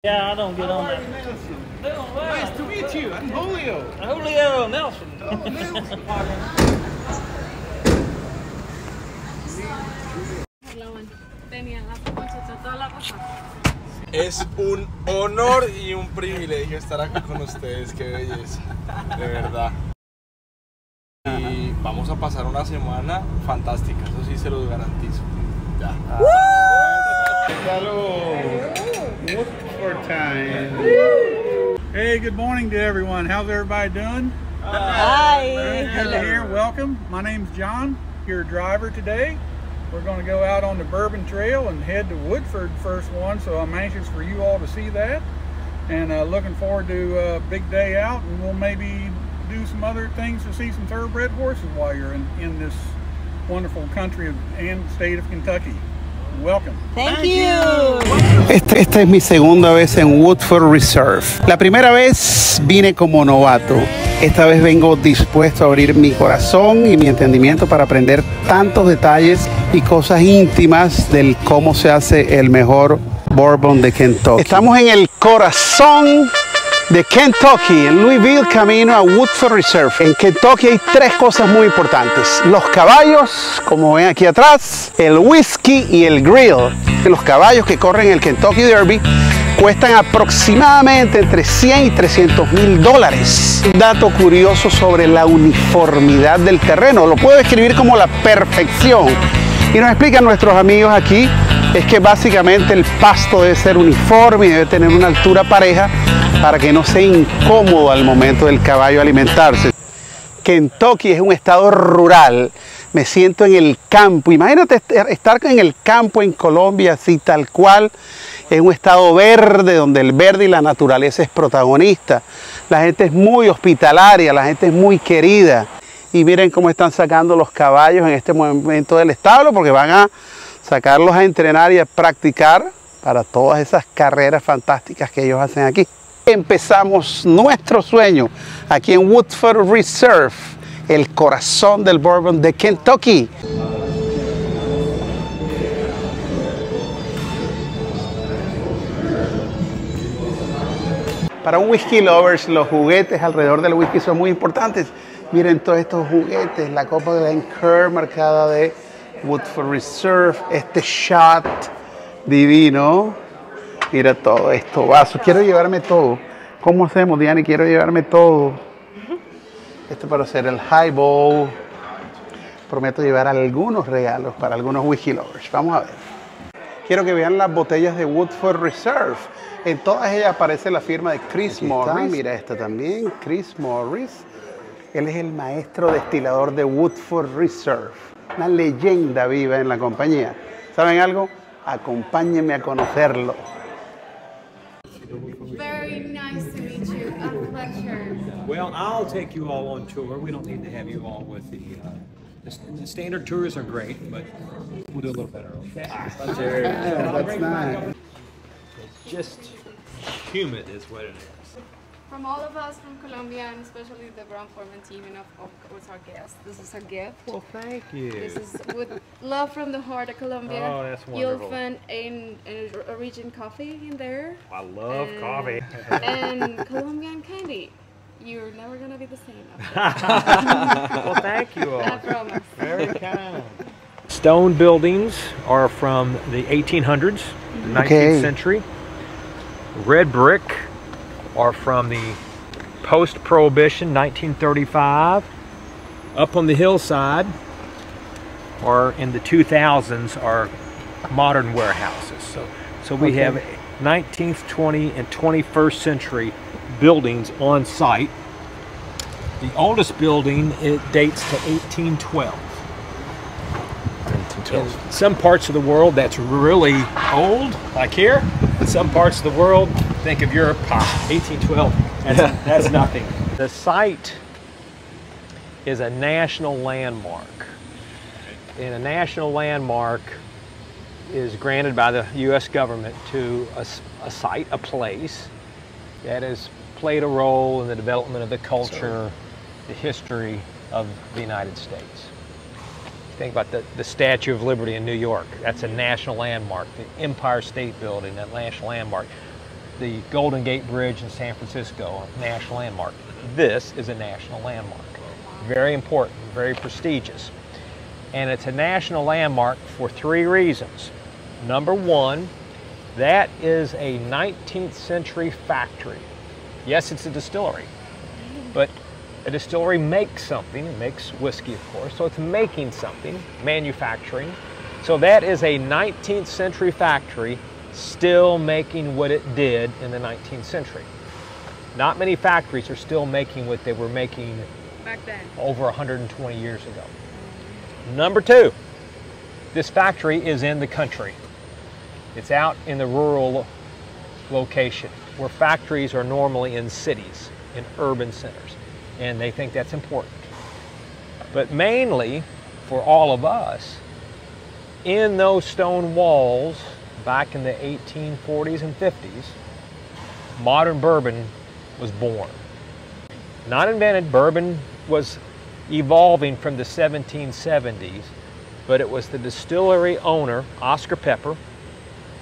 Yeah, I don't get on that. Nice to meet you. I'm Julio. Julio Nelson. Oh, Nelson. Es un honor y un privilegio estar acá con ustedes, qué belleza, de verdad. Y vamos a pasar una semana fantástica, eso sí se los garantizo. Ya. Woodford time. Hey, good morning to everyone. How's everybody doing? Hi. Good to hear. Welcome. My name's John, your driver today. We're going to go out on the Bourbon Trail and head to Woodford first one, so I'm anxious for you all to see that. And looking forward to a big day out, and we'll maybe do some other things to see some thoroughbred horses while you're in this wonderful country and state of Kentucky. Welcome. Thank you. Esta es mi segunda vez en Woodford Reserve. La primera vez vine como novato. Esta vez vengo dispuesto a abrir mi corazón y mi entendimiento para aprender tantos detalles y cosas íntimas del cómo se hace el mejor bourbon de Kentucky. Estamos en el corazón de Kentucky, en Louisville, camino a Woodford Reserve. En Kentucky hay tres cosas muy importantes: los caballos, como ven aquí atrás, el whisky y el grill. Los caballos que corren el Kentucky Derby cuestan aproximadamente entre 100 y 300 mil dólares. Un dato curioso sobre la uniformidad del terreno, lo puedo describir como la perfección. Y nos explican nuestros amigos aquí, es que básicamente el pasto debe ser uniforme y debe tener una altura pareja para que no sea incómodo al momento del caballo alimentarse. Kentucky es un estado rural, me siento en el campo. Imagínate estar en el campo en Colombia, así tal cual. Es un estado verde, donde el verde y la naturaleza es protagonista. La gente es muy hospitalaria, la gente es muy querida. Y miren cómo están sacando los caballos en este momento del establo, porque van a sacarlos a entrenar y a practicar para todas esas carreras fantásticas que ellos hacen aquí. Empezamos nuestro sueño aquí en Woodford Reserve, el corazón del bourbon de Kentucky. Para un whisky lovers, los juguetes alrededor del whisky son muy importantes. Miren todos estos juguetes, la copa de Glencairn marcada de Woodford Reserve, este shot divino. Mira todo esto, vasos. Quiero llevarme todo. ¿Cómo hacemos, Diana? Quiero llevarme todo. Esto para hacer el highball. Prometo llevar algunos regalos para algunos whisky lovers. Vamos a ver. Quiero que vean las botellas de Woodford Reserve. En todas ellas aparece la firma de Chris Morris. Mira esta también, Chris Morris. Él es el maestro destilador de Woodford Reserve. Una leyenda viva en la compañía. ¿Saben algo? Acompáñenme a conocerlo. Very nice to meet you. A pleasure. Well, I'll take you all on tour. We don't need to have you all with the standard tours are great, but we'll do a little better. Okay. That's nice. Just humid is what it is. From all of us from Colombia, and especially the Brown Forman team, and of course our guest. This is a gift. Well, thank you. This is with love from the heart of Colombia. Oh, that's wonderful. You'll find a region coffee in there. I love coffee. And Colombian candy. You're never going to be the same. Well, thank you all. I promise. Very kind. Stone buildings are from the 1800s, the 19th century. Red brick are from the post-Prohibition, 1935. Up on the hillside, or in the 2000s, are modern warehouses. So we have 19th, 20th, and 21st century buildings on site. The oldest building, it dates to 1812. In some parts of the world, that's really old, like here. In some parts of the world, think of Europe, 1812, that's nothing. The site is a national landmark. And a national landmark is granted by the U.S. government to a site, a place that has played a role in the development of the culture, the history of the United States. Think about the Statue of Liberty in New York. That's a national landmark. The Empire State Building, that national landmark. the Golden Gate Bridge in San Francisco, a national landmark. This is a national landmark. Very important, very prestigious. And it's a national landmark for 3 reasons. Number one, that is a 19th century factory. Yes, it's a distillery, but a distillery makes something. It makes whiskey, of course, so it's making something, manufacturing. So that is a 19th century factory still making what it did in the 19th century. Not many factories are still making what they were making Back then. over 120 years ago. Number two, this factory is in the country. It's out in the rural location where factories are normally in cities, in urban centers, and they think that's important. But mainly for all of us, in those stone walls back in the 1840s and 50s, modern bourbon was born. Not invented, bourbon was evolving from the 1770s, but it was the distillery owner, Oscar Pepper,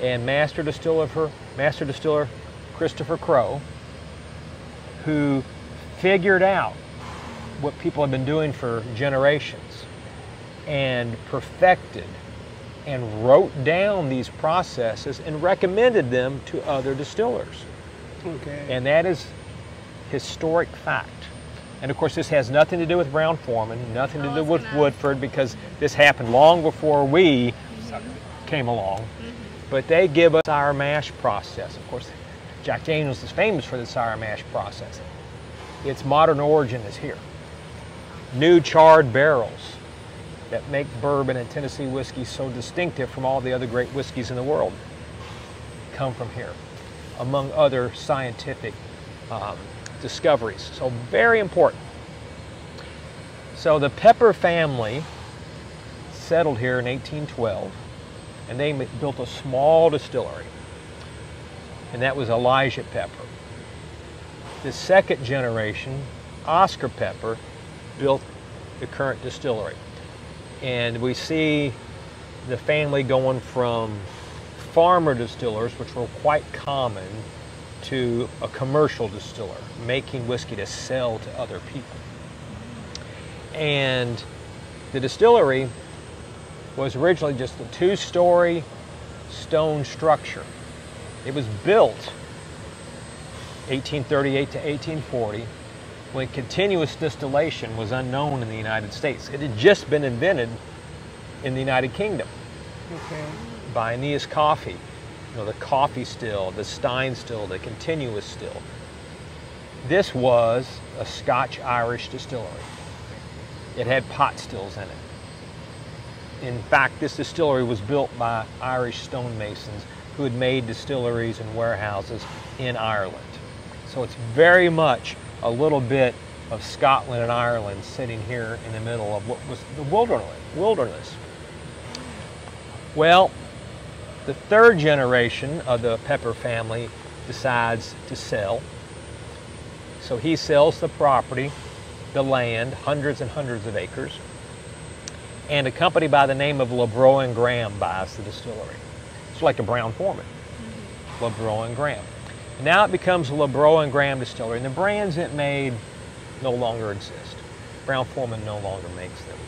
and Master Distiller Christopher Crowe, who figured out what people have been doing for generations and perfected and wrote down these processes and recommended them to other distillers. Okay. And that is historic fact. And of course, this has nothing to do with Brown Forman, nothing to do with Woodford, because this happened long before we came along. But they give us sour mash process. Of course, Jack Daniels is famous for the sour mash process. Its modern origin is here. New charred barrels that make bourbon and Tennessee whiskey so distinctive from all the other great whiskeys in the world come from here, among other scientific discoveries. So very important. So the Pepper family settled here in 1812, and they built a small distillery, and that was Elijah Pepper. The second generation, Oscar Pepper, built the current distillery. And we see the family going from farmer distillers, which were quite common, to a commercial distiller, making whiskey to sell to other people. And the distillery was originally just a 2-story stone structure. It was built 1838 to 1840 when continuous distillation was unknown in the United States. It had just been invented in the United Kingdom by Aeneas Coffey. You know, the coffee still, the Stein still, the continuous still. This was a Scotch-Irish distillery. It had pot stills in it. In fact, this distillery was built by Irish stonemasons who had made distilleries and warehouses in Ireland. So it's very much a little bit of Scotland and Ireland sitting here in the middle of what was the wilderness. Well, the third generation of the Pepper family decides to sell. So he sells the property, the land, hundreds and hundreds of acres, and a company by the name of LeBroy and Graham buys the distillery. It's like a Brown Forman, LeBroy and Graham. Now it becomes LeBroy and Graham Distillery, and the brands it made no longer exist. Brown Forman no longer makes them.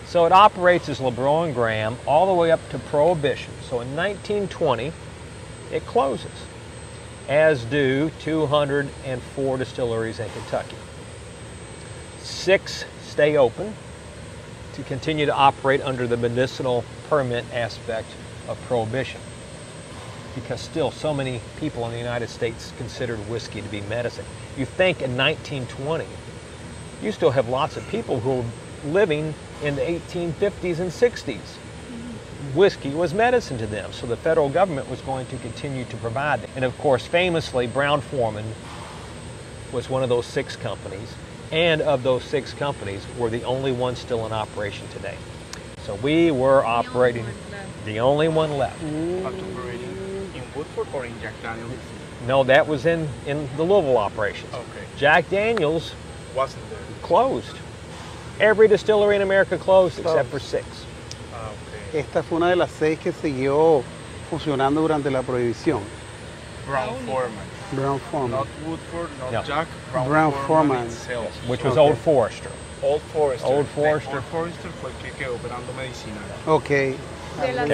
So it operates as LeBroy and Graham all the way up to Prohibition. So in 1920, it closes, as do 204 distilleries in Kentucky. 6 stay open to continue to operate under the medicinal permit aspect of Prohibition, because still so many people in the United States considered whiskey to be medicine. You think in 1920, you still have lots of people who were living in the 1850s and 60s. Whiskey was medicine to them, so the federal government was going to continue to provide it. And of course, famously, Brown Forman was one of those 6 companies, and of those 6 companies, we're the only one still in operation today. So we were operating, the only one left. Operating in Woodford or in Jack Daniels? No, that was in the Louisville operations. Okay. Jack Daniels Wasn't there? closed. Every distillery in America closed except for 6. Okay. Esta fue una de las 6 que siguió funcionando durante la prohibición. Brown Forman. Brown Forman. Not Woodford, not Yeah. Jack. Brown Forman. itself. Which was Okay. Old Forester. Old Forester. Old Forester. Old Forester fue el que quedó operando medicinal. Ok. De las